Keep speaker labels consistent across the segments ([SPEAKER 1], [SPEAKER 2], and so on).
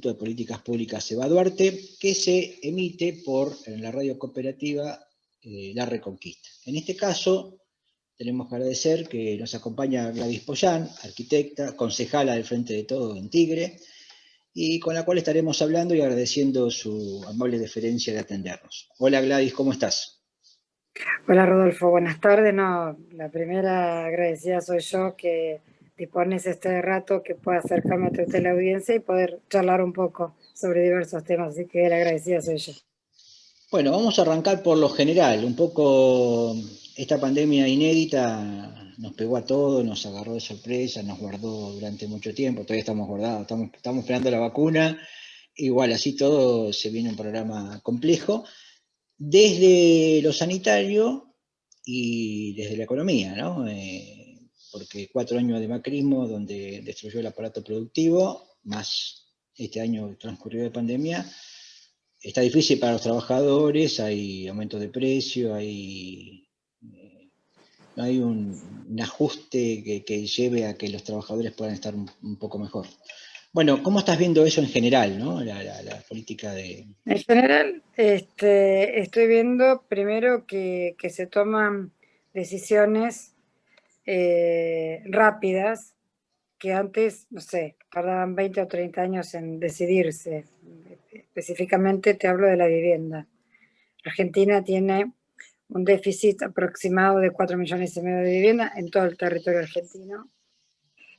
[SPEAKER 1] de Políticas Públicas Eva Duarte, que se emite en la radio cooperativa La Reconquista. En este caso, tenemos que agradecer que nos acompaña Gladys Pollán, arquitecta, concejala del Frente de Todos en Tigre, y con la cual estaremos hablando y agradeciendo su amable deferencia de atendernos. Hola Gladys, ¿cómo estás?
[SPEAKER 2] Hola Rodolfo, buenas tardes. No, la primera agradecida soy yo que dispones este rato que pueda acercarme a tu teleaudiencia y poder charlar un poco sobre diversos temas, así que la agradecida soy yo.
[SPEAKER 1] Bueno, vamos a arrancar por lo general. Un poco esta pandemia inédita nos pegó a todos, nos agarró de sorpresa, nos guardó durante mucho tiempo, todavía estamos guardados, estamos esperando la vacuna. Igual, así todo se viene un programa complejo, desde lo sanitario y desde la economía, ¿no? Porque 4 años de macrismo donde destruyó el aparato productivo, más este año transcurrido de pandemia, está difícil para los trabajadores, hay aumento de precio, no hay un ajuste que lleve a que los trabajadores puedan estar un poco mejor. Bueno, ¿cómo estás viendo eso en general, ¿no? La política de...
[SPEAKER 2] En general, estoy viendo primero que se toman decisiones rápidas que antes, no sé, tardaban 20 o 30 años en decidirse. Específicamente te hablo de la vivienda. Argentina tiene un déficit aproximado de 4,5 millones de vivienda en todo el territorio argentino.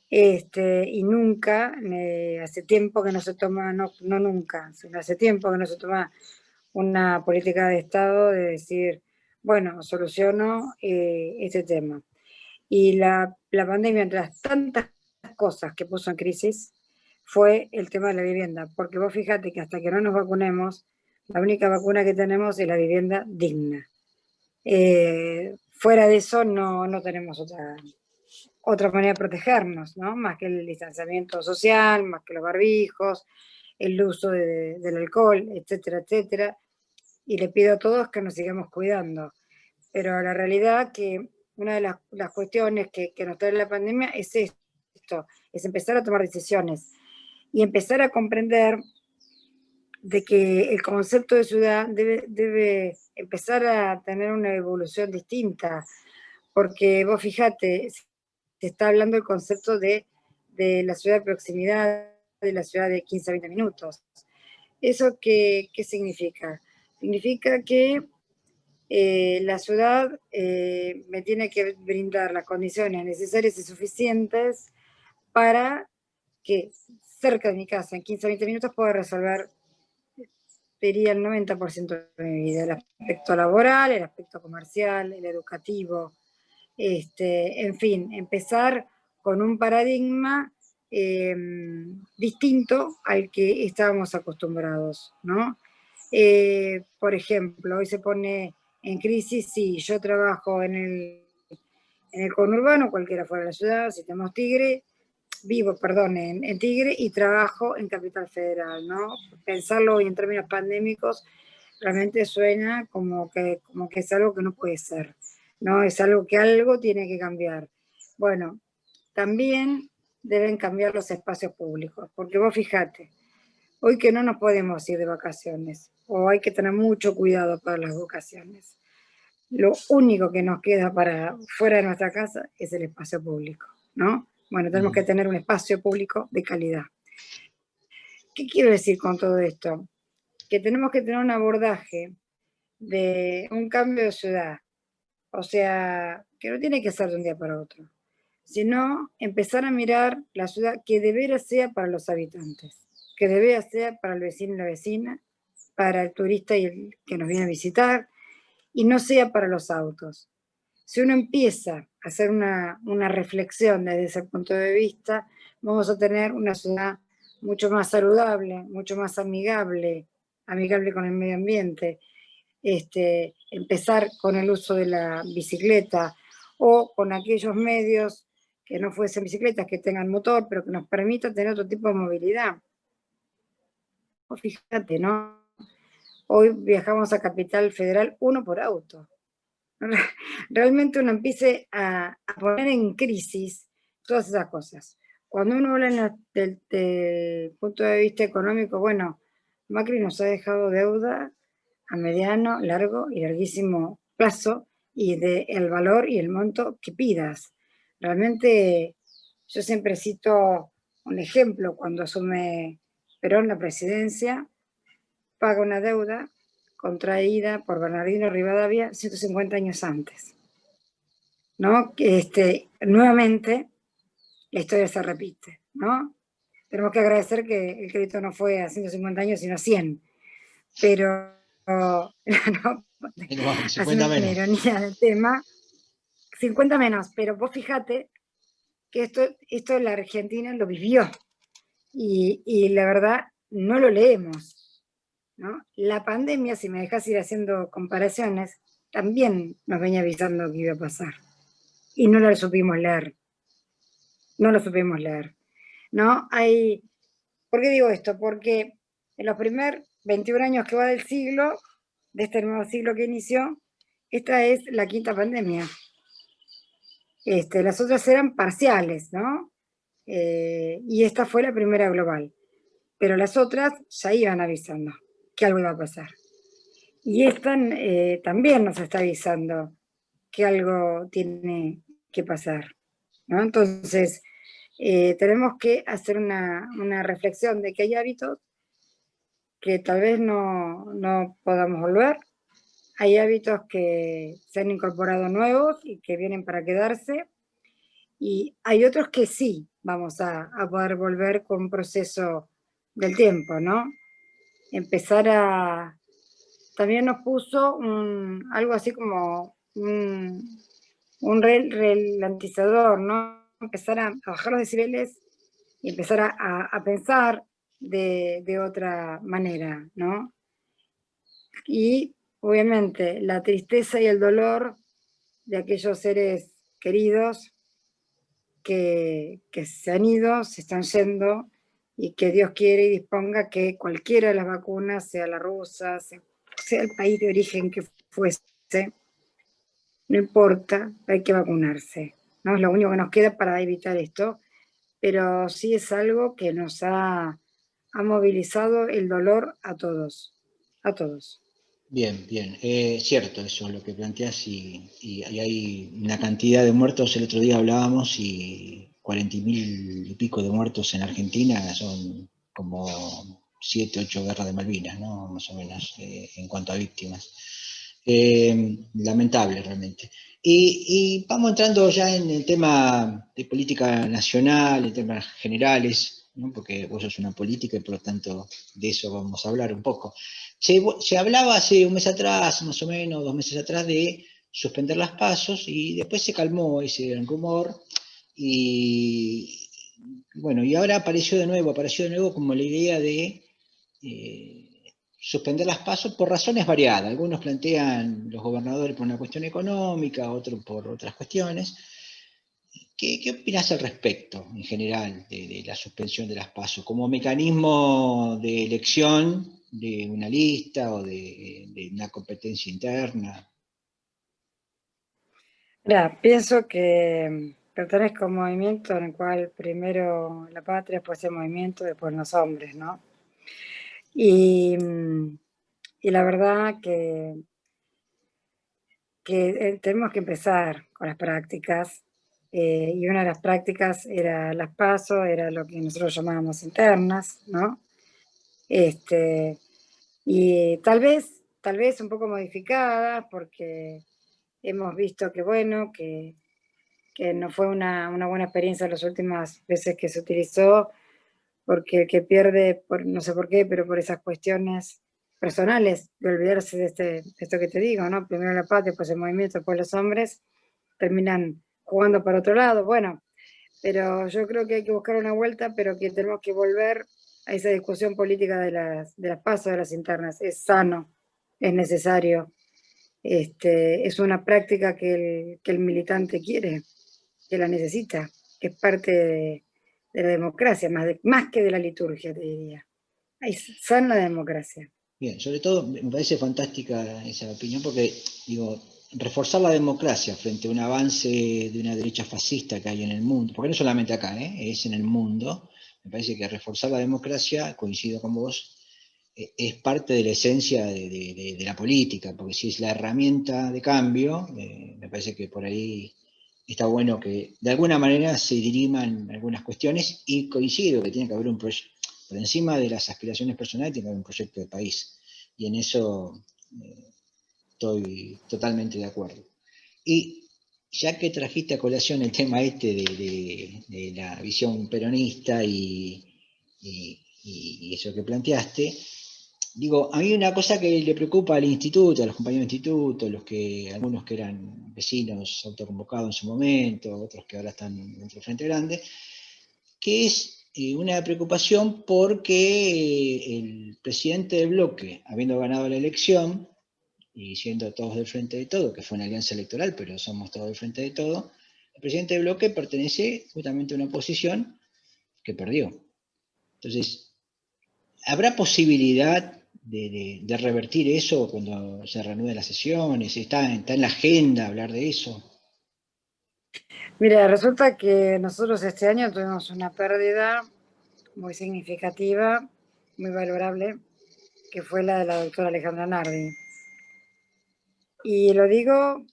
[SPEAKER 2] Y nunca, hace tiempo que no se toma, no nunca, sino hace tiempo que no se toma una política de Estado de decir, bueno, soluciono este tema. Y la pandemia, entre las tantas cosas que puso en crisis, fue el tema de la vivienda, porque vos fíjate que hasta que no nos vacunemos, la única vacuna que tenemos es la vivienda digna. Fuera de eso no tenemos otra manera de protegernos, ¿no? Más que el distanciamiento social, más que los barbijos, el uso del alcohol, etcétera, etcétera. Y le pido a todos que nos sigamos cuidando. Pero la realidad que una de las cuestiones que nos trae la pandemia es esto, es empezar a tomar decisiones y empezar a comprender de que el concepto de ciudad debe empezar a tener una evolución distinta, porque vos fíjate, se está hablando del concepto de la ciudad de proximidad, de la ciudad de 15 a 20 minutos. ¿Eso qué significa? Significa que la ciudad me tiene que brindar las condiciones necesarias y suficientes para que cerca de mi casa, en 15 a 20 minutos, pueda resolver, diría, el 90% de mi vida. El aspecto laboral, el aspecto comercial, el educativo. En fin, empezar con un paradigma distinto al que estábamos acostumbrados, ¿no? Por ejemplo, hoy se pone en crisis, si yo trabajo en el conurbano, cualquiera fuera de la ciudad, si tenemos Tigre, en Tigre y trabajo en Capital Federal, ¿no? Pensarlo hoy en términos pandémicos realmente suena como que es algo que no puede ser, ¿no? Es algo que algo tiene que cambiar. Bueno, también deben cambiar los espacios públicos, porque vos fijate, hoy que no nos podemos ir de vacaciones, o hay que tener mucho cuidado para las vacaciones, lo único que nos queda para fuera de nuestra casa es el espacio público, ¿no? Bueno, tenemos que tener un espacio público de calidad. ¿Qué quiero decir con todo esto? Que tenemos que tener un abordaje de un cambio de ciudad, o sea, que no tiene que ser de un día para otro, sino empezar a mirar la ciudad que de veras sea para los habitantes, que de veras sea para el vecino y la vecina, para el turista y el que nos viene a visitar, y no sea para los autos. Si uno empieza a hacer una reflexión desde ese punto de vista, vamos a tener una ciudad mucho más saludable, mucho más amigable con el medio ambiente. Empezar con el uso de la bicicleta o con aquellos medios que no fuesen bicicletas, que tengan motor, pero que nos permitan tener otro tipo de movilidad. O fíjate, ¿no? Hoy viajamos a Capital Federal uno por auto. Realmente uno empiece a poner en crisis todas esas cosas. Cuando uno habla del punto de vista económico, bueno, Macri nos ha dejado deuda a mediano, largo y larguísimo plazo, y del valor y el monto que pidas. Realmente yo siempre cito un ejemplo: cuando asume Perón la presidencia, paga una deuda contraída por Bernardino Rivadavia 150 años antes, ¿no? Nuevamente la historia se repite, ¿no? Tenemos que agradecer que el crédito no fue a 150 años, sino a 100, pero no,
[SPEAKER 1] Bueno, 50
[SPEAKER 2] haciendo una
[SPEAKER 1] menos.
[SPEAKER 2] ironía del tema, 50 menos, pero vos fíjate que esto la Argentina lo vivió, y la verdad no lo leemos, ¿no? La pandemia, si me dejas ir haciendo comparaciones, también nos venía avisando que iba a pasar, y no lo supimos leer, no lo supimos leer, ¿no? ¿Por qué digo esto? Porque en los primeros 21 años que va del siglo, de este nuevo siglo que inició, esta es la quinta pandemia. Las otras eran parciales, ¿no? Y esta fue la primera global. Pero las otras ya iban avisando que algo iba a pasar. Y esta también nos está avisando que algo tiene que pasar, ¿no? Entonces, tenemos que hacer una reflexión de que hay hábitos que tal vez no podamos volver. Hay hábitos que se han incorporado nuevos y que vienen para quedarse, y hay otros que sí vamos a poder volver con un proceso del tiempo, ¿no? Empezar a... También nos puso algo así como un ralentizador, ¿no? Empezar a bajar los decibeles y empezar a pensar de otra manera, ¿no? Y obviamente la tristeza y el dolor de aquellos seres queridos que se han ido, se están yendo, y que Dios quiere y disponga que cualquiera de las vacunas, sea la rusa, sea el país de origen que fuese, no importa, hay que vacunarse, ¿no? Es lo único que nos queda para evitar esto, pero sí es algo que nos ha movilizado el dolor a todos, a todos.
[SPEAKER 1] Bien, bien. Cierto eso, lo que planteas, y hay una cantidad de muertos. El otro día hablábamos y 40.000 y pico de muertos en Argentina son como 7, 8 guerras de Malvinas, ¿no? Más o menos, en cuanto a víctimas. Lamentable realmente. Y vamos entrando ya en el tema de política nacional, en temas generales, ¿no? Porque vos sos una política y por lo tanto de eso vamos a hablar un poco. Se hablaba hace un mes atrás, más o menos, 2 meses atrás, de suspender las pasos, y después se calmó ese rumor, y bueno, y ahora apareció de nuevo como la idea de suspender las pasos por razones variadas. Algunos plantean los gobernadores por una cuestión económica, otros por otras cuestiones. ¿Qué opinas al respecto, en general, de la suspensión de las PASO como mecanismo de elección de una lista o de una competencia interna?
[SPEAKER 2] Mira, pienso que pertenezco a un movimiento en el cual primero la patria, después el movimiento, después los hombres, ¿no? Y, y la verdad que tenemos que empezar con las prácticas, y una de las prácticas era las PASO, era lo que nosotros llamábamos internas, ¿no? Y tal vez un poco modificadas, porque hemos visto que, bueno, que no fue una buena experiencia las últimas veces que se utilizó, porque el que pierde, no sé por qué, pero por esas cuestiones personales, de olvidarse de esto que te digo, ¿no? Primero la patria, después el movimiento, después los hombres, terminan jugando para otro lado. Bueno, pero yo creo que hay que buscar una vuelta, pero que tenemos que volver a esa discusión política de las PASO, de las internas. Es sano, es necesario, es una práctica que el militante quiere, que la necesita, que es parte de la democracia, más que de la liturgia, te diría. Es sana la democracia.
[SPEAKER 1] Bien, sobre todo me parece fantástica esa opinión porque, digo, reforzar la democracia frente a un avance de una derecha fascista que hay en el mundo, porque no solamente acá, es en el mundo. Me parece que reforzar la democracia, coincido con vos, es parte de la esencia de la política, porque si es la herramienta de cambio, me parece que por ahí está bueno que de alguna manera se diriman algunas cuestiones, y coincido que tiene que haber un proyecto, por encima de las aspiraciones personales, tiene que haber un proyecto de país. Y en eso estoy totalmente de acuerdo. Y ya que trajiste a colación el tema este de la visión peronista y eso que planteaste, digo, a mí una cosa que le preocupa al instituto, a los compañeros del instituto, algunos que eran vecinos autoconvocados en su momento, otros que ahora están dentro del Frente Grande, que es una preocupación porque el presidente del bloque, habiendo ganado la elección, y siendo todos del Frente de Todo, que fue una alianza electoral, pero somos todos del Frente de Todo, el presidente del bloque pertenece justamente a una oposición que perdió. Entonces, ¿habrá posibilidad de revertir eso cuando se reanuden las sesiones? ¿Está en la agenda hablar de eso?
[SPEAKER 2] Mira, resulta que nosotros este año tuvimos una pérdida muy significativa, muy valorable, que fue la de la doctora Alejandra Nardi. Y lo digo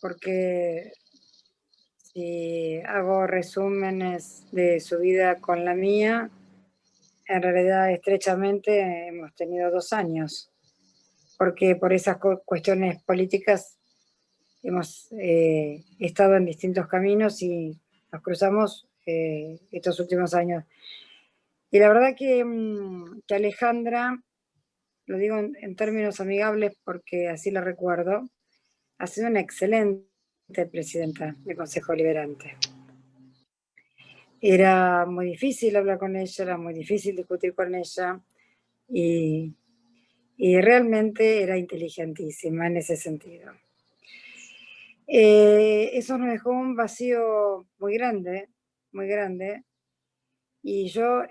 [SPEAKER 2] porque si hago resúmenes de su vida con la mía, en realidad estrechamente hemos tenido 2 años, porque por esas cuestiones políticas hemos estado en distintos caminos y nos cruzamos estos últimos años. Y la verdad que Alejandra, lo digo en términos amigables porque así la recuerdo, ha sido una excelente presidenta del Consejo Deliberante. Era muy difícil hablar con ella, era muy difícil discutir con ella y realmente era inteligentísima en ese sentido. Eso nos dejó un vacío muy grande, y yo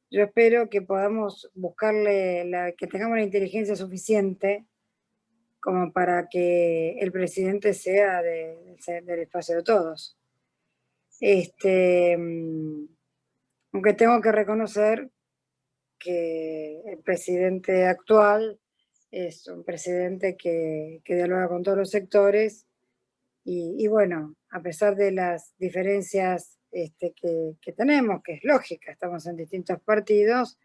[SPEAKER 2] espero que podamos buscarle, que tengamos la inteligencia suficiente como para que el presidente sea del espacio de todos. Aunque tengo que reconocer que el presidente actual es un presidente que dialoga con todos los sectores y bueno, a pesar de las diferencias que tenemos, que es lógica, estamos en distintos partidos,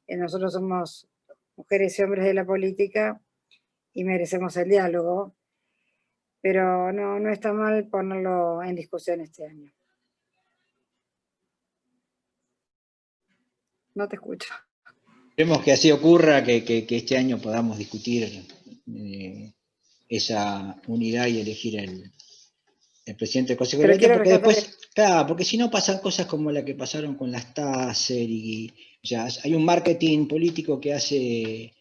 [SPEAKER 2] nosotros somos mujeres y hombres de la política y merecemos el diálogo, pero no está mal ponerlo en discusión este año. No te escucho.
[SPEAKER 1] Esperemos que así ocurra, que este año podamos discutir esa unidad y elegir el presidente del Consejo
[SPEAKER 2] Pero
[SPEAKER 1] Deliberante,
[SPEAKER 2] quiero
[SPEAKER 1] porque
[SPEAKER 2] rescatar
[SPEAKER 1] después, claro, porque si no pasan cosas como la que pasaron con las TASER, o sea, hay un marketing político que hace,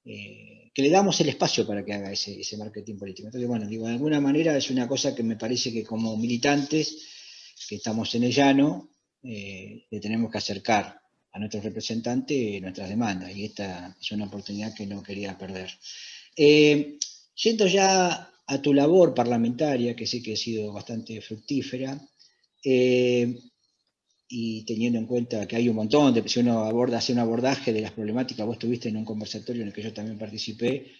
[SPEAKER 1] que le damos el espacio para que haga ese marketing político. Entonces, bueno, digo, de alguna manera es una cosa que me parece que como militantes que estamos en el llano, le tenemos que acercar a nuestros representantes nuestras demandas, y esta es una oportunidad que no quería perder. Yendo ya a tu labor parlamentaria, que sé que ha sido bastante fructífera, y teniendo en cuenta que hay un montón de, si uno hace un abordaje de las problemáticas, vos estuviste en un conversatorio en el que yo también participé,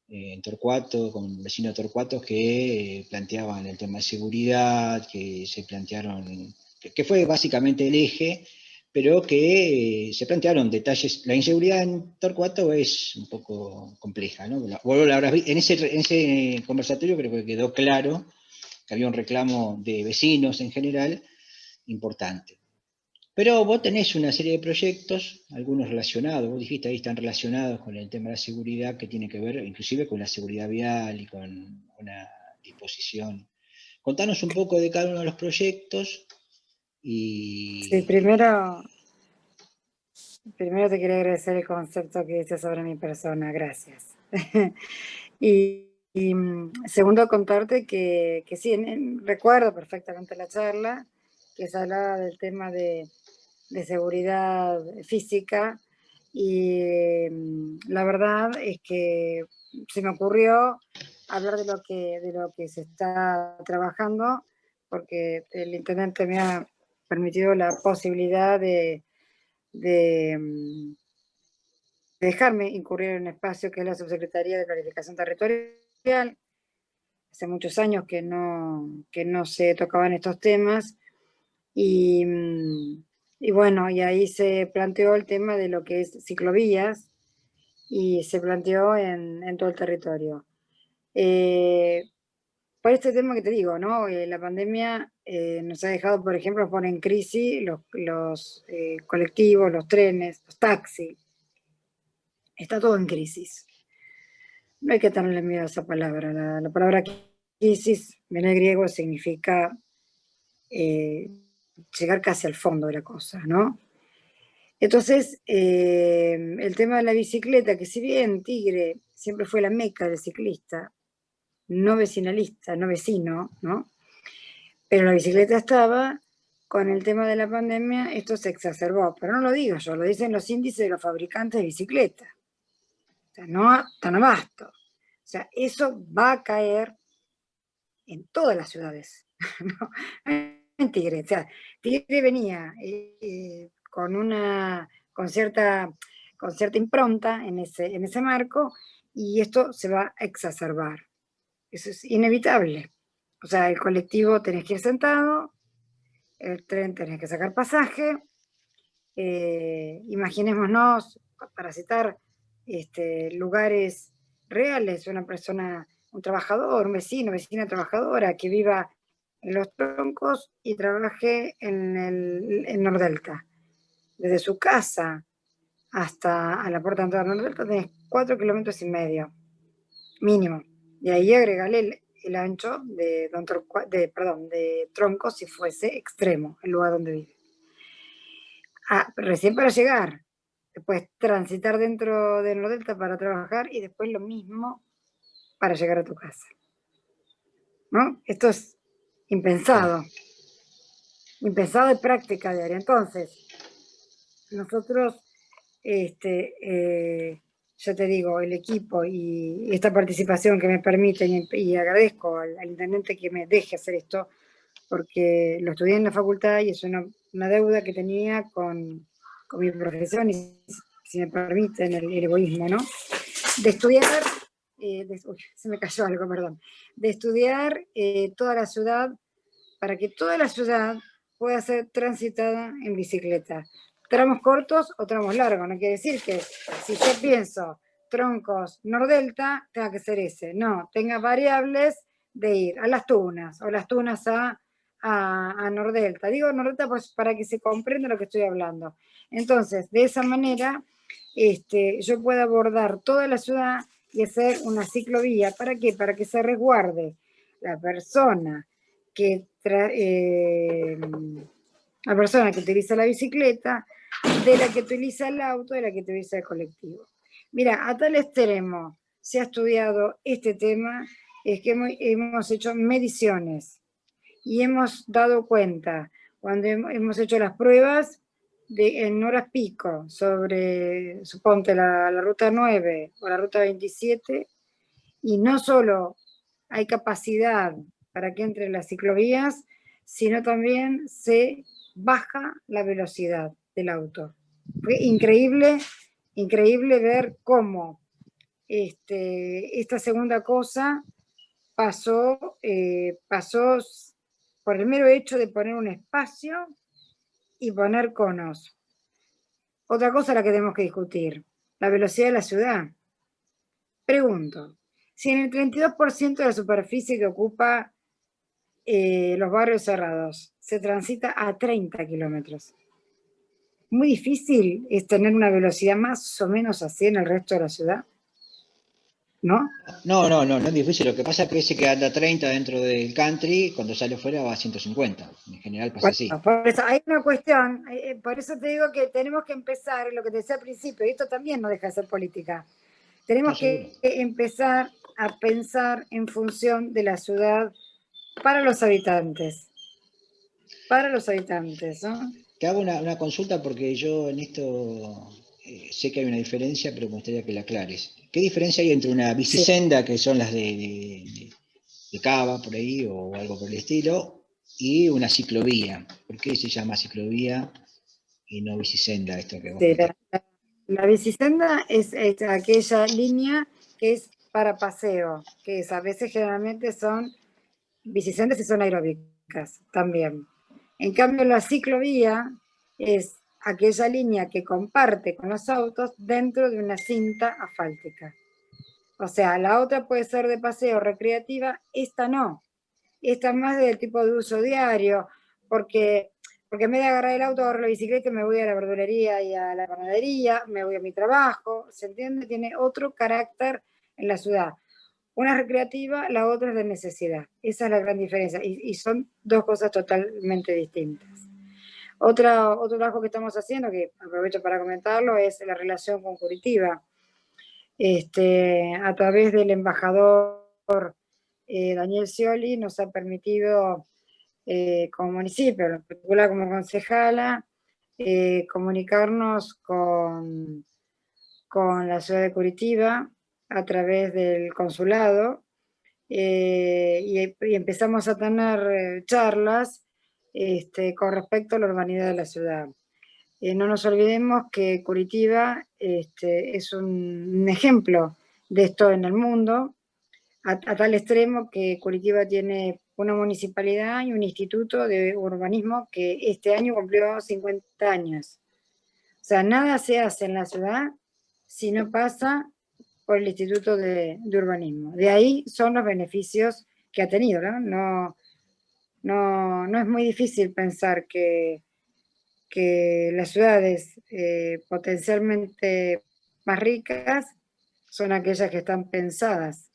[SPEAKER 1] en Torcuato, con vecinos de Torcuato que planteaban el tema de seguridad, que se plantearon, que fue básicamente el eje, pero que se plantearon detalles. La inseguridad en Torcuato es un poco compleja, ¿no? En ese conversatorio creo que quedó claro que había un reclamo de vecinos en general importante. Pero vos tenés una serie de proyectos, algunos relacionados, vos dijiste ahí están relacionados con el tema de la seguridad, que tiene que ver inclusive con la seguridad vial y con una disposición. Contanos un poco de cada uno de los proyectos
[SPEAKER 2] Sí,
[SPEAKER 1] y...
[SPEAKER 2] primero te quería agradecer el concepto que diste sobre mi persona, gracias. y segundo, contarte que sí, recuerdo perfectamente la charla, que se hablaba del tema de seguridad física, Y la verdad es que se me ocurrió hablar de lo que se está trabajando, porque el intendente me ha permitido la posibilidad de dejarme incurrir en un espacio que es la Subsecretaría de Planificación Territorial. Hace muchos años que no se tocaban estos temas y, y bueno, y ahí se planteó el tema de lo que es ciclovías y se planteó en todo el territorio. Por este tema que te digo, ¿no? La pandemia nos ha dejado, por ejemplo, poner en crisis los colectivos, los trenes, los taxis. Está todo en crisis. No hay que tenerle miedo a esa palabra. La palabra crisis, viene del griego, significa llegar casi al fondo de la cosa, ¿no? Entonces, el tema de la bicicleta, que si bien Tigre siempre fue la meca del ciclista, no vecinalista, no vecino, ¿no? Pero la bicicleta estaba, con el tema de la pandemia, esto se exacerbó. Pero no lo digo yo, lo dicen los índices de los fabricantes de bicicletas. O sea, no tan abasto. O sea, eso va a caer en todas las ciudades. ¿No? En Tigre. O sea, Tigre venía con cierta impronta en ese marco, y esto se va a exacerbar. Eso es inevitable. O sea, el colectivo tenés que ir sentado, el tren tenés que sacar pasaje. Imaginémonos, para citar lugares reales, una persona, un trabajador, un vecino, vecina trabajadora que viva en Los Troncos y trabaje en Nordelta. Desde su casa hasta a la puerta de entrada de Nordelta tenés 4,5 kilómetros, mínimo. Y ahí agregale el ancho de Troncos si fuese extremo, el lugar donde vive. Recién para llegar, después transitar dentro de Nordelta para trabajar y después lo mismo para llegar a tu casa. ¿No? Esto es impensado. Impensado de práctica diaria. Entonces, nosotros, yo te digo, el equipo y esta participación que me permiten, y agradezco al intendente que me deje hacer esto, porque lo estudié en la facultad y es una deuda que tenía con mi profesión, y si me permiten el egoísmo, ¿no? De estudiar, se me cayó algo, perdón, de estudiar toda la ciudad, para que toda la ciudad pueda ser transitada en bicicleta. Tramos cortos o tramos largos, no quiere decir que si yo pienso Troncos, Nordelta, tenga que ser ese, no, tenga variables de ir a Las Tunas o Las Tunas a Nordelta. Digo Nordelta pues para que se comprenda lo que estoy hablando. Entonces, de esa manera, yo puedo abordar toda la ciudad y hacer una ciclovía. ¿Para qué? Para que se resguarde la persona la persona que utiliza la bicicleta, de la que utiliza el auto, de la que utiliza el colectivo. Mira, a tal extremo se ha estudiado este tema, es que hemos hecho mediciones y hemos dado cuenta, cuando hemos hecho las pruebas en horas pico sobre, suponte, la ruta 9 o la ruta 27, y no solo hay capacidad para que entren las ciclovías, sino también se baja la velocidad del auto. Fue increíble, increíble ver cómo esta segunda cosa pasó por el mero hecho de poner un espacio y poner conos. Otra cosa la que tenemos que discutir, la velocidad de la ciudad. Pregunto, si en el 32% de la superficie que ocupa los barrios cerrados se transita a 30 kilómetros, muy difícil es tener una velocidad más o menos así en el resto de la ciudad, ¿no?
[SPEAKER 1] No es difícil. Lo que pasa es que ese que anda 30 dentro del country, cuando sale fuera va a 150. En general pasa así.
[SPEAKER 2] Bueno, por eso hay una cuestión, por eso te digo que tenemos que empezar, lo que te decía al principio, y esto también no deja de ser política, tenemos que empezar a pensar en función de la ciudad para los habitantes, ¿no?
[SPEAKER 1] Te hago una consulta porque yo en esto sé que hay una diferencia, pero me gustaría que la aclares. ¿Qué diferencia hay entre una
[SPEAKER 2] Sí.
[SPEAKER 1] bicisenda, que son las de Cava, por ahí, o algo por el estilo, y una ciclovía? ¿Por qué se llama ciclovía y no bicisenda, esto que vos
[SPEAKER 2] Sí,
[SPEAKER 1] planteás?
[SPEAKER 2] la bicisenda es aquella línea que es para paseo, que es, a veces generalmente son bicisendas y son aeróbicas también. En cambio, la ciclovía es aquella línea que comparte con los autos dentro de una cinta asfáltica. O sea, la otra puede ser de paseo recreativa, esta no. Esta es más del tipo de uso diario, porque en vez de agarrar el auto, agarro la bicicleta y me voy a la verdulería y a la panadería, me voy a mi trabajo, ¿se entiende? Tiene otro carácter en la ciudad. Una es recreativa, la otra es de necesidad. Esa es la gran diferencia. Y son dos cosas totalmente distintas. Otro trabajo que estamos haciendo, que aprovecho para comentarlo, es la relación con Curitiba. A través del embajador Daniel Scioli nos ha permitido, como municipio, en particular como concejala, comunicarnos con la ciudad de Curitiba a través del consulado, y empezamos a tener charlas con respecto a la urbanidad de la ciudad. No nos olvidemos que Curitiba es un ejemplo de esto en el mundo, a tal extremo que Curitiba tiene una municipalidad y un instituto de urbanismo que este año cumplió 50 años. O sea, nada se hace en la ciudad si no pasa por el Instituto de Urbanismo. De ahí son los beneficios que ha tenido, ¿no? No es muy difícil pensar que las ciudades potencialmente más ricas son aquellas que están pensadas,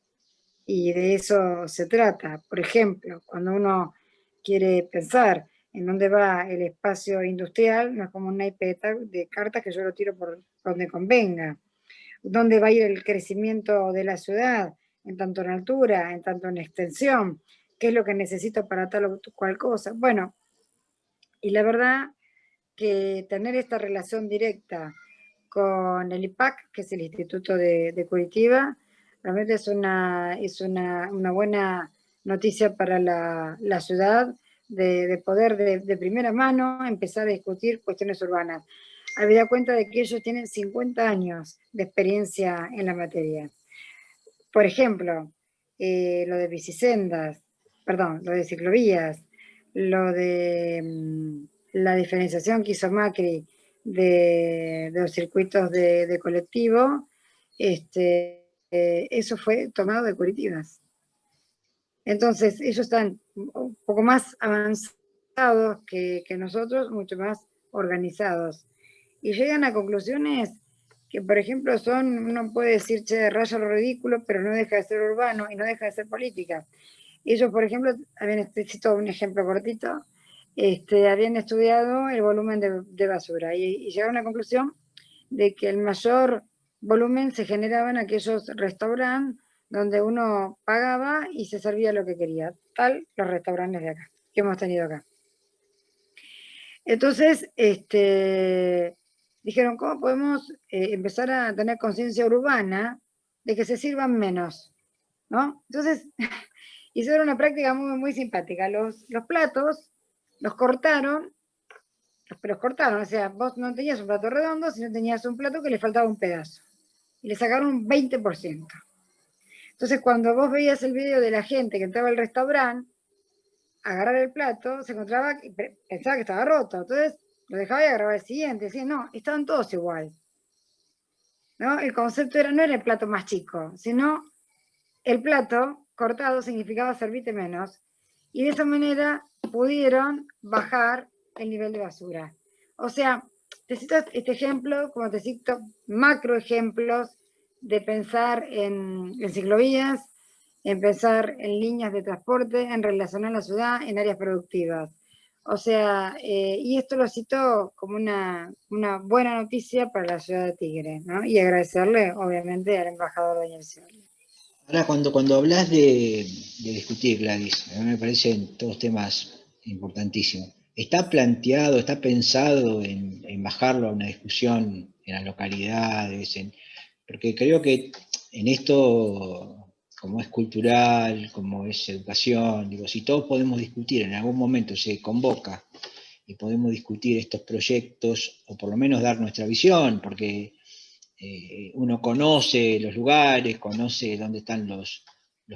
[SPEAKER 2] y de eso se trata. Por ejemplo, cuando uno quiere pensar en dónde va el espacio industrial, no es como un naipe de cartas que yo lo tiro por donde convenga. ¿Dónde va a ir el crecimiento de la ciudad? En tanto en altura, en tanto en extensión. ¿Qué es lo que necesito para tal o cual cosa? Bueno, y la verdad que tener esta relación directa con el IPAC, que es el Instituto de Curitiba, realmente es una buena noticia para la ciudad, de poder de primera mano empezar a discutir cuestiones urbanas. Habida cuenta de que ellos tienen 50 años de experiencia en la materia. Por ejemplo, lo de bicisendas, perdón, lo de ciclovías, lo de la diferenciación que hizo Macri de los circuitos de colectivo, eso fue tomado de Curitivas. Entonces, ellos están un poco más avanzados que nosotros, mucho más organizados. Y llegan a conclusiones que, por ejemplo, uno puede decir, che, raya lo ridículo, pero no deja de ser urbano y no deja de ser política. Ellos, por ejemplo, cito un ejemplo cortito, habían estudiado el volumen de basura y llegaron a la conclusión de que el mayor volumen se generaba en aquellos restaurantes donde uno pagaba y se servía lo que quería, tal los restaurantes de acá, que hemos tenido acá. Entonces, dijeron, ¿cómo podemos empezar a tener conciencia urbana de que se sirvan menos? ¿No? Entonces, hicieron una práctica muy, muy simpática. Los platos los cortaron, pero los cortaron, o sea, vos no tenías un plato redondo, sino tenías un plato que le faltaba un pedazo. Y le sacaron un 20%. Entonces, cuando vos veías el video de la gente que entraba al restaurante, agarrar el plato, se encontraba, pensaba que estaba roto. Entonces, lo dejaba y agarraba el siguiente. Decía, no, estaban todos igual. ¿No? El concepto no era el plato más chico, sino el plato cortado significaba servirte menos. Y de esa manera pudieron bajar el nivel de basura. O sea, te cito este ejemplo, como te cito macro ejemplos de pensar en ciclovías, en pensar en líneas de transporte, en relacionar la ciudad en áreas productivas. O sea, y esto lo cito como una buena noticia para la ciudad de Tigre, ¿no? Y agradecerle, obviamente, al embajador Daniel Scioli.
[SPEAKER 1] Ahora, cuando hablas de discutir, Gladys, a mí me parecen todos temas importantísimos. ¿Está planteado, está pensado en bajarlo a una discusión en las localidades, porque creo que en esto, como es cultural, como es educación, digo, si todos podemos discutir, en algún momento se convoca y podemos discutir estos proyectos, o por lo menos dar nuestra visión, porque uno conoce los lugares, conoce dónde están los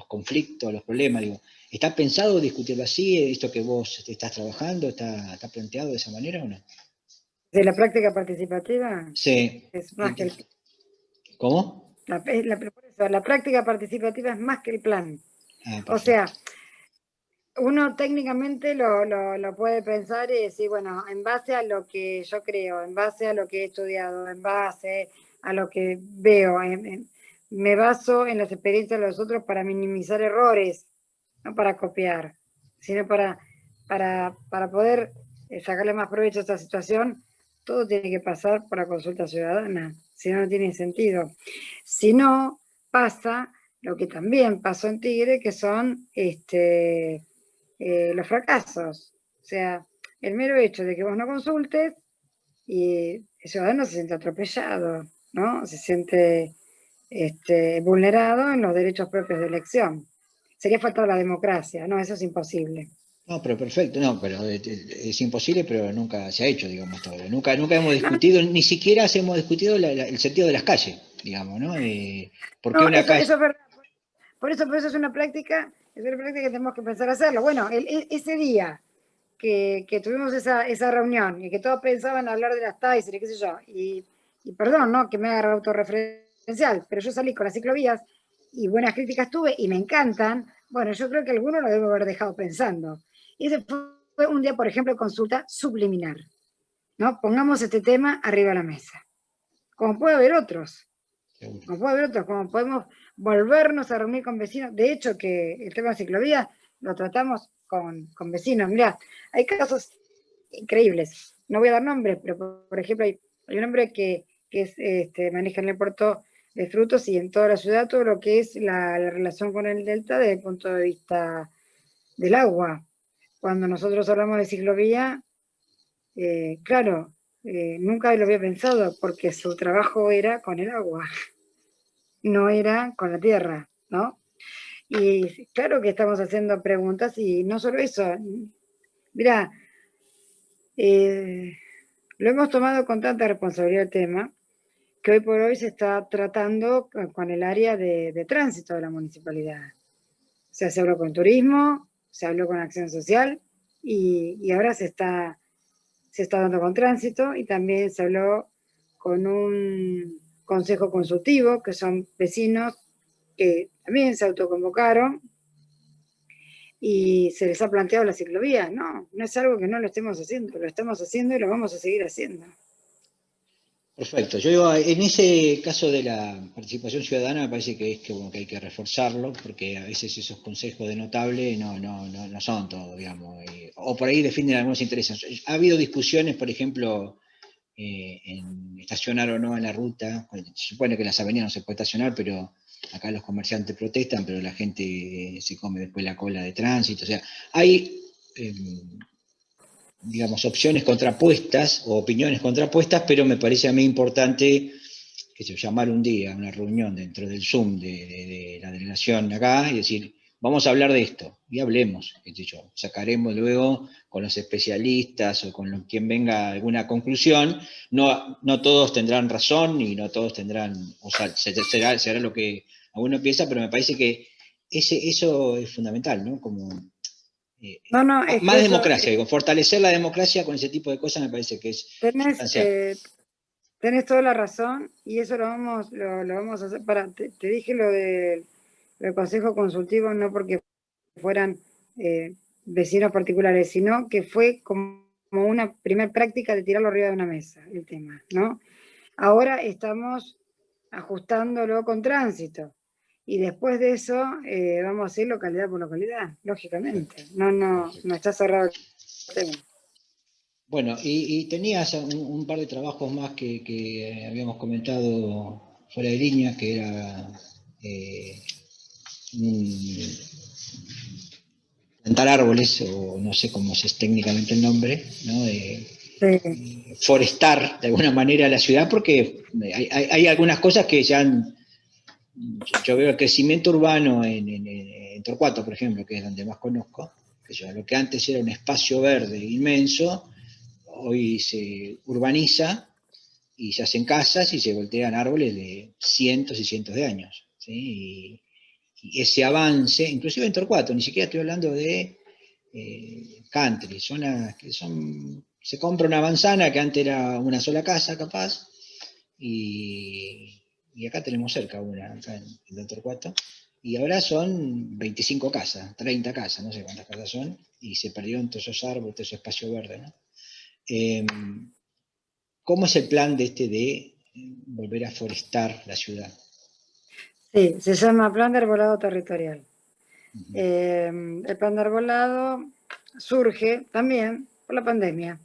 [SPEAKER 1] conflictos, los problemas, digo, ¿está pensado discutirlo así, esto que vos estás trabajando, está planteado de esa manera o no?
[SPEAKER 2] De la práctica participativa
[SPEAKER 1] Sí.
[SPEAKER 2] es más que el,
[SPEAKER 1] ¿Cómo?
[SPEAKER 2] la práctica participativa es más que el plan.
[SPEAKER 1] Ah,
[SPEAKER 2] O
[SPEAKER 1] perfecto.
[SPEAKER 2] sea, uno técnicamente lo puede pensar y decir, bueno, en base a lo que yo creo, en base a lo que he estudiado, en base a lo que veo, me baso en las experiencias de los otros para minimizar errores, no para copiar, sino para poder sacarle más provecho a esta situación. Todo tiene que pasar por la consulta ciudadana, si no, no tiene sentido. Si no, pasa lo que también pasó en Tigre, que son los fracasos. O sea, el mero hecho de que vos no consultes y el ciudadano se siente atropellado, ¿no? Se siente vulnerado en los derechos propios de elección. Sería faltar la democracia, no, eso es imposible.
[SPEAKER 1] No, pero perfecto, no, pero es imposible, pero nunca se ha hecho, digamos, todavía. Nunca hemos discutido, ni siquiera hemos discutido el sentido de las calles, digamos, ¿no? ¿Por qué
[SPEAKER 2] No,
[SPEAKER 1] una
[SPEAKER 2] eso
[SPEAKER 1] calle?
[SPEAKER 2] es verdad. Por eso es una práctica que tenemos que empezar a hacerlo. Bueno, ese día que tuvimos esa reunión y que todos pensaban hablar de las Tyson y qué sé yo, y perdón, ¿no? Que me haga autorreferencial, pero yo salí con las ciclovías y buenas críticas tuve y me encantan. Bueno, yo creo que alguno lo debo haber dejado pensando. Y ese fue un día, por ejemplo, de consulta subliminar, ¿no? Pongamos este tema arriba de la mesa. Como puede haber otros, como puede haber otros, como podemos volvernos a reunir con vecinos. De hecho, que el tema de ciclovía lo tratamos con vecinos. Mirá, hay casos increíbles. No voy a dar nombres, pero por ejemplo, hay un hombre que maneja en el puerto de frutos y en toda la ciudad todo lo que es la relación con el delta desde el punto de vista del agua. Cuando nosotros hablamos de ciclovía, claro, nunca lo había pensado porque su trabajo era con el agua, no era con la tierra, ¿no? Y claro que estamos haciendo preguntas y no solo eso. Mira, lo hemos tomado con tanta responsabilidad el tema que hoy por hoy se está tratando con el área de tránsito de la municipalidad. O sea, se habló con turismo, se habló con acción social y ahora se está dando con tránsito y también se habló con un consejo consultivo, que son vecinos que también se autoconvocaron y se les ha planteado la ciclovía. No, no es algo que no lo estemos haciendo, lo estamos haciendo y lo vamos a seguir haciendo.
[SPEAKER 1] Perfecto. Yo digo, en ese caso de la participación ciudadana me parece que es como que hay que reforzarlo, porque a veces esos consejos de notable no son todo, digamos, o por ahí defienden algunos intereses. Ha habido discusiones, por ejemplo, en estacionar o no en la ruta. Se supone que en las avenidas no se puede estacionar, pero acá los comerciantes protestan, pero la gente se come después la cola de tránsito. O sea, hay, digamos, opciones contrapuestas o opiniones contrapuestas, pero me parece a mí importante que se llamar un día, una reunión dentro del Zoom de la delegación acá y decir, vamos a hablar de esto, y hablemos, qué sé yo, sacaremos luego con los especialistas o con quien venga alguna conclusión, no todos tendrán razón y no todos tendrán, o sea, será lo que uno piensa, pero me parece que eso es fundamental, ¿no? Como
[SPEAKER 2] No, no, es que
[SPEAKER 1] más
[SPEAKER 2] eso,
[SPEAKER 1] democracia, digo, fortalecer la democracia con ese tipo de cosas me parece que es
[SPEAKER 2] tenés,
[SPEAKER 1] sustancial.
[SPEAKER 2] eh, tenés toda la razón y eso lo vamos a hacer. Te dije lo del consejo consultivo no porque fueran vecinos particulares, sino que fue como una primera práctica de tirarlo arriba de una mesa, el tema, ¿no? Ahora estamos ajustándolo con tránsito y después de eso vamos a hacer localidad por localidad, lógicamente.
[SPEAKER 1] Perfecto,
[SPEAKER 2] No
[SPEAKER 1] perfecto.
[SPEAKER 2] está cerrado el tema.
[SPEAKER 1] Bueno, y tenías un par de trabajos más que habíamos comentado fuera de línea, que era eh, plantar árboles, o no sé cómo es técnicamente el nombre, ¿no? forestar de alguna manera la ciudad, porque hay algunas cosas que ya yo veo el crecimiento urbano en Torcuato, por ejemplo, que es donde más conozco, que lo que antes era un espacio verde inmenso, hoy se urbaniza y se hacen casas y se voltean árboles de cientos y cientos de años, ¿sí? Y ese avance, inclusive en Torcuato, ni siquiera estoy hablando de country, zonas que se compra una manzana que antes era una sola casa capaz, y acá tenemos cerca una, acá en Torcuato, y ahora son 25 casas, 30 casas, no sé cuántas casas son, y se perdieron todos esos árboles, todo ese espacio verde, ¿no? ¿Cómo es el plan de volver a forestar la ciudad?
[SPEAKER 2] Sí, se llama Plan de Arbolado Territorial.
[SPEAKER 1] Uh-huh.
[SPEAKER 2] El plan de arbolado surge también por la pandemia.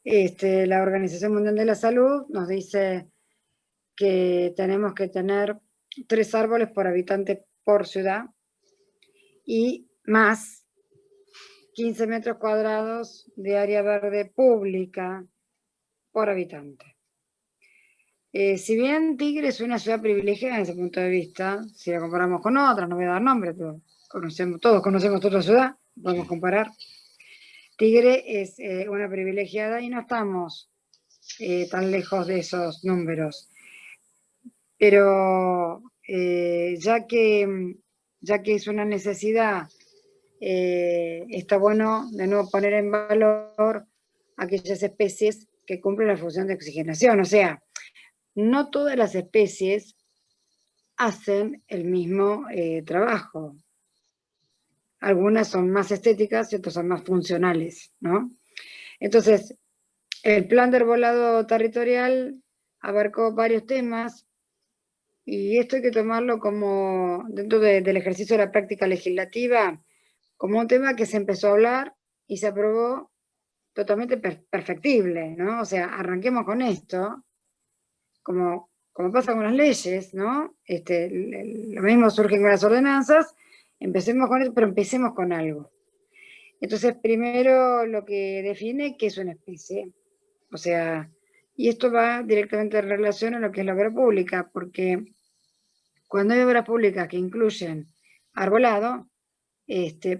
[SPEAKER 2] La Organización Mundial de la Salud nos dice que tenemos que tener 3 árboles por habitante por ciudad y más 15 metros cuadrados de área verde pública por habitante. Si bien Tigre es una ciudad privilegiada desde ese punto de vista, si la comparamos con otras, no voy a dar nombre, pero todos conocemos otra ciudad, podemos comparar. Tigre es una privilegiada y no estamos tan lejos de esos números. Pero ya que es una necesidad, está bueno de nuevo poner en valor aquellas especies que cumplen la función de oxigenación. O sea, no todas las especies hacen el mismo trabajo. Algunas son más estéticas y otras son más funcionales, ¿no? Entonces, el plan de arbolado territorial abarcó varios temas y esto hay que tomarlo como, dentro del ejercicio de la práctica legislativa, como un tema que se empezó a hablar y se aprobó totalmente perfectible, ¿no? O sea, arranquemos con esto, como pasa con las leyes, ¿no? Lo mismo surge con las ordenanzas, empecemos con esto, pero empecemos con algo. Entonces, primero lo que define qué es una especie. O sea, y esto va directamente en relación a lo que es la obra pública, porque cuando hay obras públicas que incluyen arbolado,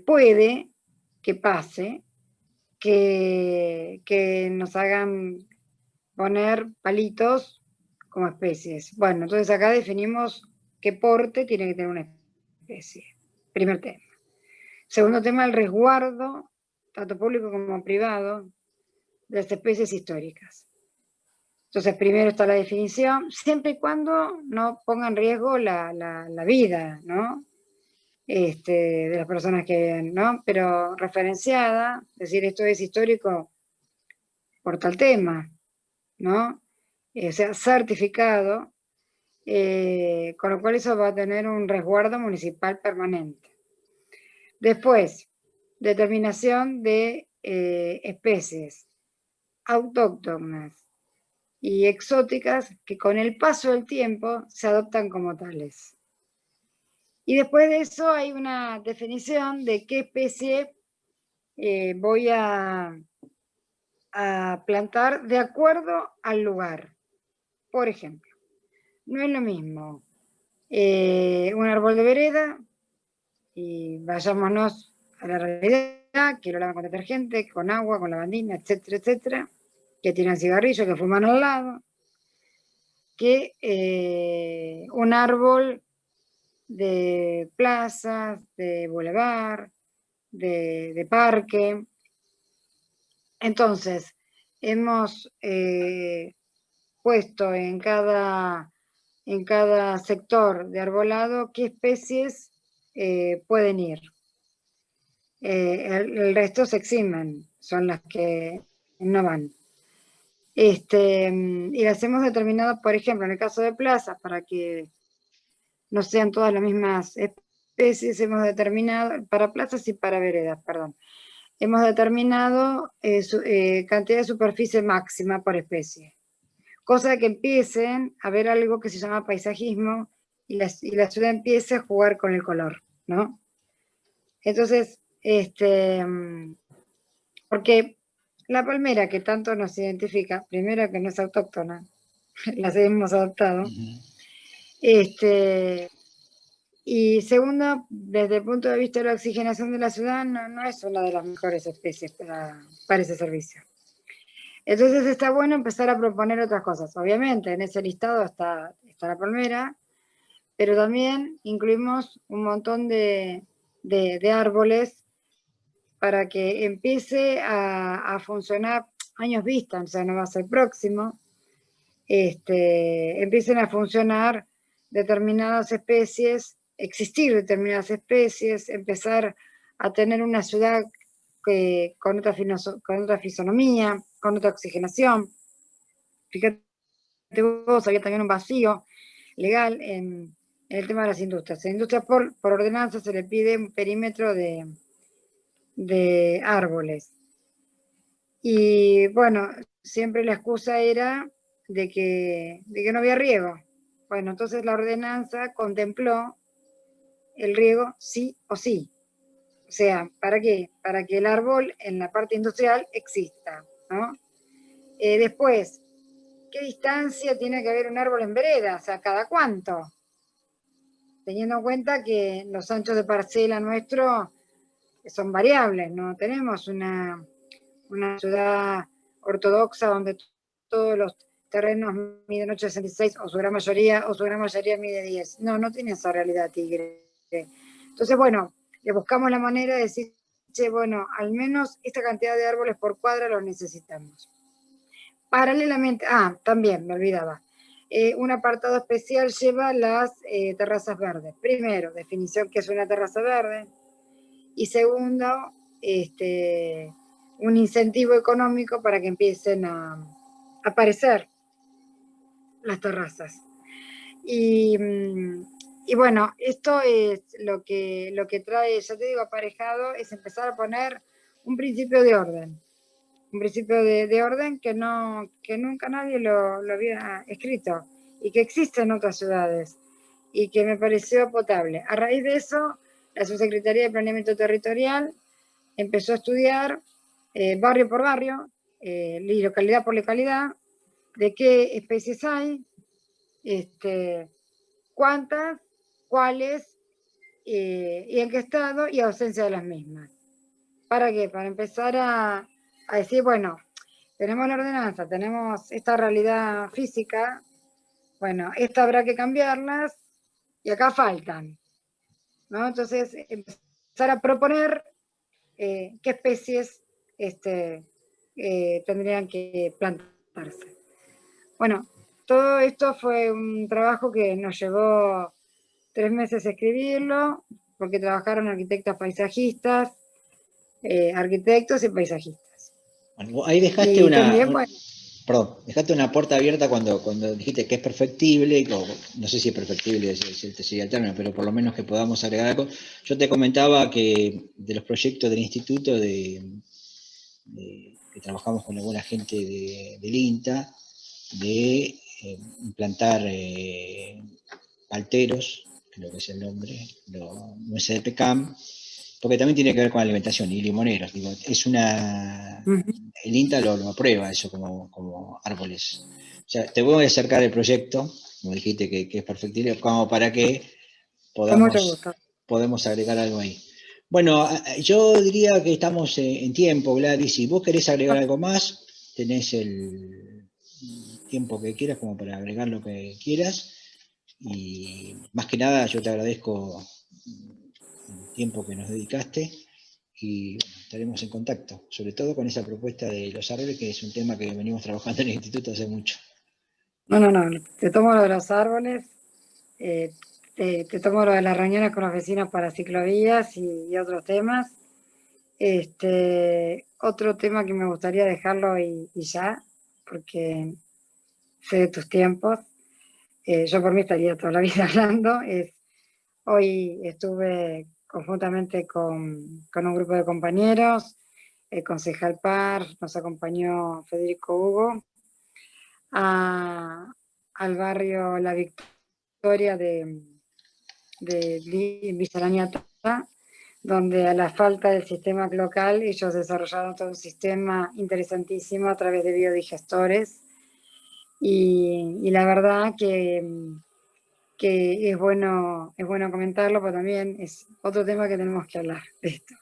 [SPEAKER 2] puede que pase que nos hagan poner palitos como especies. Bueno, entonces acá definimos qué porte tiene que tener una especie. Primer tema. Segundo tema, el resguardo, tanto público como privado, de las especies históricas. Entonces, primero está la definición, siempre y cuando no ponga en riesgo la vida, ¿no? De las personas que viven, ¿no? Pero referenciada, es decir, esto es histórico por tal tema, ¿no? O sea, certificado, con lo cual eso va a tener un resguardo municipal permanente. Después, determinación de especies autóctonas y exóticas que con el paso del tiempo se adoptan como tales. Y después de eso hay una definición de qué especie voy a plantar de acuerdo al lugar. Por ejemplo, no es lo mismo un árbol de vereda, y vayámonos a la realidad, que lo lavan con detergente, con agua, con lavandina, etcétera, etcétera, que tiran cigarrillos, que fuman al lado, que un árbol de plazas, de bulevar, de parque. Entonces, hemos puesto en cada sector de arbolado qué especies pueden ir. El resto se eximen, son las que no van. Y las hemos determinado, por ejemplo, en el caso de plazas, para que no sean todas las mismas especies, hemos determinado, para plazas y para veredas, perdón, hemos determinado cantidad de superficie máxima por especie. Cosa de que empiecen a ver algo que se llama paisajismo y la ciudad empiece a jugar con el color, ¿no? Entonces, porque La palmera que tanto nos identifica, primero que no es autóctona, las hemos adoptado. Y segundo, desde el punto de vista de la oxigenación de la ciudad, no es una de las mejores especies para ese servicio. Entonces está bueno empezar a proponer otras cosas. Obviamente, en ese listado está la palmera, pero también incluimos un montón de árboles para que empiece a funcionar años vista, o sea, no va a ser próximo, empiecen a funcionar determinadas especies, existir determinadas especies, empezar a tener una ciudad con otra fisonomía, con otra oxigenación. Fíjate vos, había también un vacío legal en el tema de las industrias. A la industria por ordenanza se le pide un perímetro de árboles. Y bueno, siempre la excusa era de que no había riego. Bueno, entonces la ordenanza contempló el riego sí o sí. O sea, ¿para qué? Para que el árbol en la parte industrial exista, ¿no? Después, ¿qué distancia tiene que haber un árbol en vereda? O sea, ¿cada cuánto? Teniendo en cuenta que los anchos de parcela nuestros son variables, no tenemos una ciudad ortodoxa donde todos los terrenos miden 8,66 o su gran mayoría mide 10. No tiene esa realidad Tigre. Entonces, bueno, le buscamos la manera de decir, che, bueno, al menos esta cantidad de árboles por cuadra los necesitamos. Paralelamente, también me olvidaba, un apartado especial lleva las terrazas verdes. Primero, definición que es una terraza verde, y segundo, un incentivo económico para que empiecen a aparecer las terrazas. Y bueno, esto es lo que trae, ya te digo, aparejado, es empezar a poner un principio de orden. Un principio de orden que nunca nadie lo había escrito y que existe en otras ciudades y que me pareció potable. A raíz de eso, la Subsecretaría de Planeamiento Territorial empezó a estudiar barrio por barrio y localidad por localidad de qué especies hay, cuántas, cuáles y en qué estado y ausencia de las mismas. ¿Para qué? Para empezar a decir, bueno, tenemos la ordenanza, tenemos esta realidad física, bueno, esta habrá que cambiarlas y acá faltan, ¿no? Entonces, empezar a proponer qué especies tendrían que plantarse. Bueno, todo esto fue un trabajo que nos llevó 3 meses escribirlo, porque trabajaron arquitectos paisajistas, arquitectos y paisajistas.
[SPEAKER 1] Bueno, ahí dejaste dejaste una puerta abierta cuando dijiste que es perfectible, no sé si es perfectible, si sería el término, pero por lo menos que podamos agregar algo. Yo te comentaba que de los proyectos del instituto que trabajamos con alguna gente del INTA, de implantar palteros, creo que es el nombre, no es de PECAM, porque también tiene que ver con alimentación y limoneros. Digo, el INTA lo aprueba eso como árboles. O sea, te voy a acercar el proyecto, como dijiste que es perfectible, como para que podemos agregar algo ahí. Bueno, yo diría que estamos en tiempo, Gladys. Si vos querés agregar algo más, tenés el tiempo que quieras como para agregar lo que quieras. Y más que nada yo te agradezco el tiempo que nos dedicaste y estaremos en contacto, sobre todo con esa propuesta de los árboles, que es un tema que venimos trabajando en el instituto hace mucho.
[SPEAKER 2] No, te tomo lo de los árboles, te tomo lo de las reuniones con los vecinos para ciclovías y otros temas. Otro tema que me gustaría dejarlo y ya, porque sé de tus tiempos, yo por mí estaría toda la vida hablando, hoy estuve conjuntamente con un grupo de compañeros, el concejal Par, nos acompañó Federico Hugo, al barrio La Victoria de Villa Laniata, donde a la falta del sistema local ellos desarrollaron todo un sistema interesantísimo a través de biodigestores y la verdad que es bueno comentarlo, pero también es otro tema que tenemos que hablar de esto.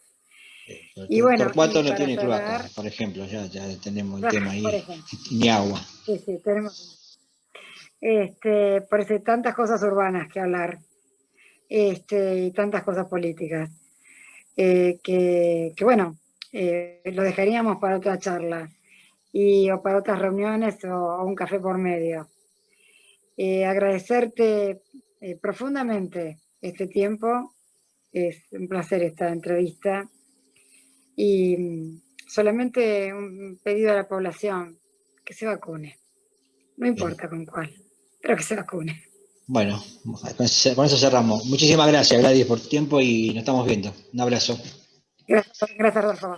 [SPEAKER 2] Y bueno,
[SPEAKER 1] Torcuato
[SPEAKER 2] y
[SPEAKER 1] no
[SPEAKER 2] para
[SPEAKER 1] tiene cloaca,
[SPEAKER 2] cerrar,
[SPEAKER 1] por ejemplo, ya tenemos el tema
[SPEAKER 2] por
[SPEAKER 1] ahí,
[SPEAKER 2] ejemplo,
[SPEAKER 1] ni agua.
[SPEAKER 2] sí, sí, tenemos por eso hay tantas cosas urbanas que hablar, y tantas cosas políticas, que bueno, lo dejaríamos para otra charla o para otras reuniones o un café por medio. Agradecerte profundamente este tiempo, es un placer esta entrevista y solamente un pedido a la población, que se vacune, no
[SPEAKER 1] Bien.
[SPEAKER 2] importa con cuál, pero que se vacune.
[SPEAKER 1] Bueno, con eso cerramos. Muchísimas gracias, Gladys, por tu tiempo y nos estamos viendo. Un abrazo.
[SPEAKER 2] Gracias, gracias Rodolfo.